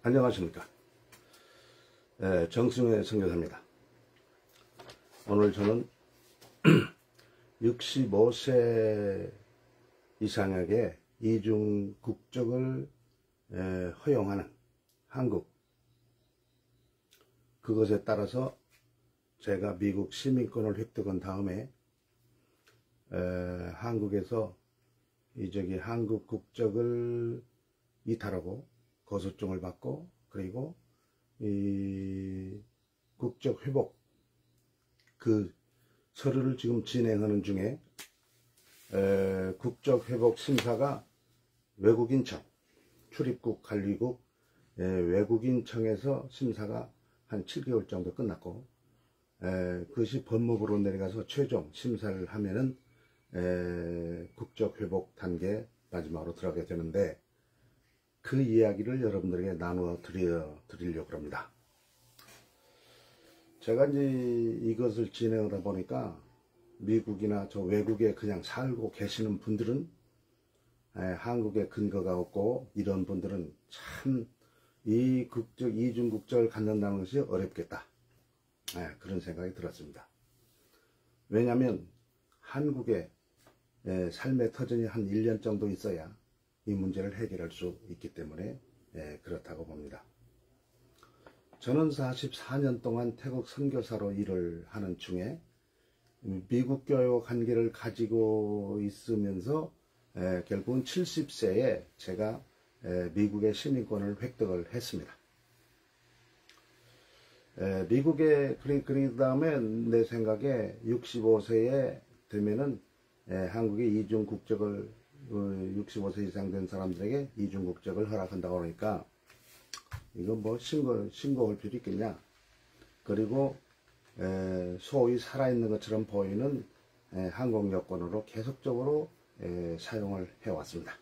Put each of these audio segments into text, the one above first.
안녕하십니까. 정승의 선교사입니다. 오늘 저는 65세 이상에게 이중 국적을 허용하는 한국, 그것에 따라서 제가 미국 시민권을 획득한 다음에 한국에서 한국 국적을 이탈하고 거소증을 받고, 그리고 이 국적 회복 그 서류를 지금 진행하는 중에 국적 회복 심사가 외국인청, 출입국 관리국 외국인청에서 심사가 한 7개월 정도 끝났고, 그것이 법무부로 내려가서 최종 심사를 하면은 국적 회복 단계 마지막으로 들어가게 되는데, 그 이야기를 여러분들에게 나누어 드리려고 합니다. 제가 이제 이것을 진행하다 보니까 미국이나 저 외국에 그냥 살고 계시는 분들은 한국에 근거가 없고, 이런 분들은 참 이 국적, 이중 국적을 갖는다는 것이 어렵겠다, 그런 생각이 들었습니다. 왜냐하면 한국에 삶의 터전이 한 1년 정도 있어야 이 문제를 해결할 수 있기 때문에 그렇다고 봅니다. 저는 44년 동안 태국 선교사로 일을 하는 중에 미국 교회와 관계를 가지고 있으면서 결국은 70세에 제가 미국의 시민권을 획득을 했습니다. 미국에 그 다음에 내 생각에 65세에 되면은 한국의 이중 국적을 65세 이상 된 사람들에게 이중 국적을 허락한다고 하니까 이거 뭐 신고할 필요 있겠냐. 그리고 소위 살아있는 것처럼 보이는 한국 여권으로 계속적으로 사용을 해왔습니다.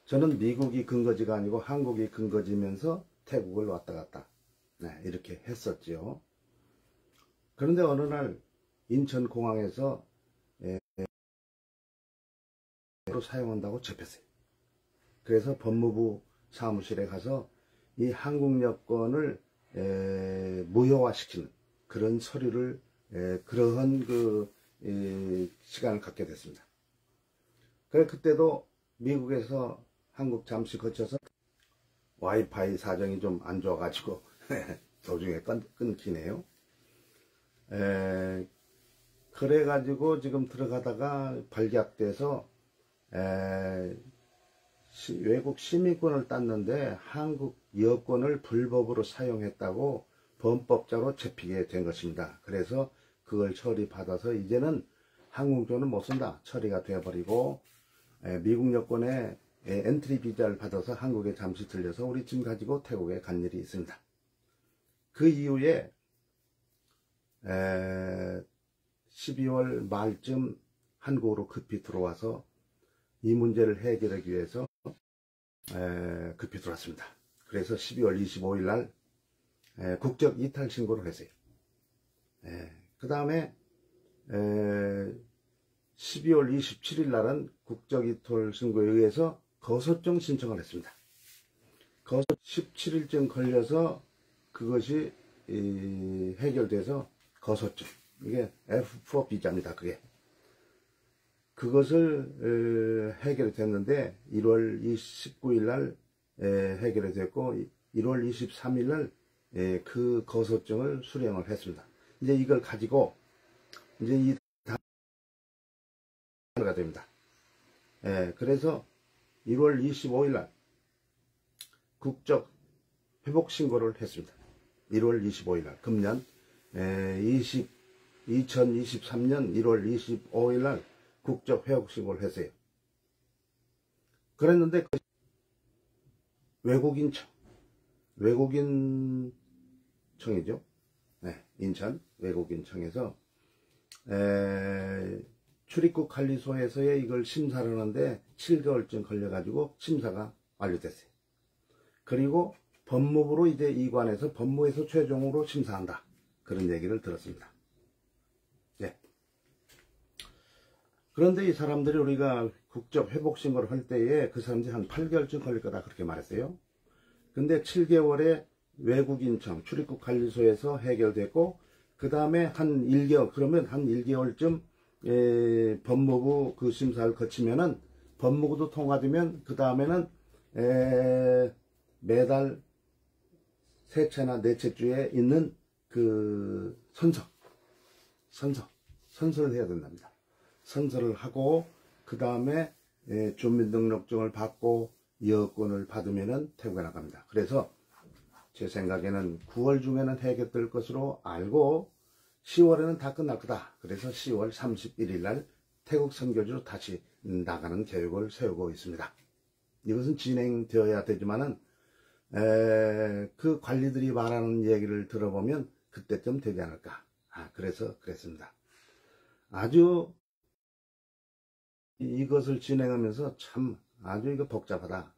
저는 미국이 근거지가 아니고 한국이 근거지면서 태국을 왔다 갔다 이렇게 했었지요. 그런데 어느 날 인천공항에서 사용한다고 접했어요. 그래서 법무부 사무실에 가서 이 한국 여권을 무효화시키는 그런 서류를 그러한 시간을 갖게 됐습니다. 그래 그때도 미국에서 한국 잠시 거쳐서 와이파이 사정이 좀 안 좋아가지고 도중에 끊기네요. 그래가지고 지금 들어가다가 발각돼서 외국 시민권을 땄는데 한국 여권을 불법으로 사용했다고 범법자로 잡히게 된 것입니다. 그래서 그걸 처리받아서 이제는 항공권은 못 쓴다 처리가 되어버리고, 미국 여권에 엔트리 비자를 받아서 한국에 잠시 들려서 우리 짐 가지고 태국에 간 일이 있습니다. 그 이후에 12월 말쯤 한국으로 급히 들어와서 이 문제를 해결하기 위해서 급히 들어왔습니다. 그래서 12월 25일 날 국적 이탈 신고를 했어요. 그 다음에 12월 27일 날은 국적 이탈 신고에 의해서 거소증 신청을 했습니다. 17일쯤 걸려서 그것이 해결돼서 거소증, 이게 F4 비자입니다. 그것을 해결이 됐는데 1월 29일 날 해결이 됐고, 1월 23일 날 그 거소증을 수령을 했습니다. 이제 이걸 가지고 이제 이 단어가 됩니다. 그래서 1월 25일 날 국적 회복 신고를 했습니다. 1월 25일 날 금년 2023년 1월 25일 날 국적 회복 신고를 했어요. 그랬는데 외국인청이죠. 인천 외국인청에서 출입국 관리소에서의 이걸 심사를 하는데 7개월쯤 걸려가지고 심사가 완료됐어요. 그리고 법무부로 이제 이관해서 법무에서 최종으로 심사한다, 그런 얘기를 들었습니다. 그런데 이 사람들이 우리가 국적 회복 신고를 할 때에 그 사람들이 한 8개월쯤 걸릴 거다 그렇게 말했어요. 근데 7개월에 외국인청 출입국 관리소에서 해결됐고, 그 다음에 한 1개월, 그러면 한 1개월쯤 법무부 그 심사를 거치면은, 법무부도 통과되면 그 다음에는 매달 셋째나 넷째 주에 있는 그 선서를 해야 된답니다. 선서를 하고 그 다음에 주민등록증을 받고 여권을 받으면은 태국에 나갑니다. 그래서 제 생각에는 9월 중에는 해결될 것으로 알고 10월에는 다 끝날 거다. 그래서 10월 31일 날 태국 선교지로 다시 나가는 계획을 세우고 있습니다. 이것은 진행되어야 되지만은 그 관리들이 말하는 얘기를 들어보면 그때쯤 되지 않을까. 그래서 그랬습니다. 아주 이것을 진행하면서 참 아주 이거 복잡하다.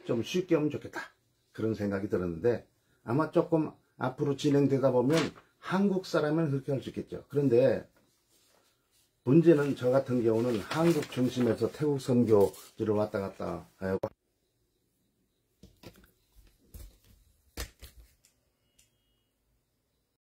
좀 쉽게 하면 좋겠다. 그런 생각이 들었는데 아마 조금 앞으로 진행되다 보면 한국 사람은 그렇게 할 수 있겠죠. 그런데 문제는 저 같은 경우는 한국 중심에서 태국 선교지를 왔다 갔다 하고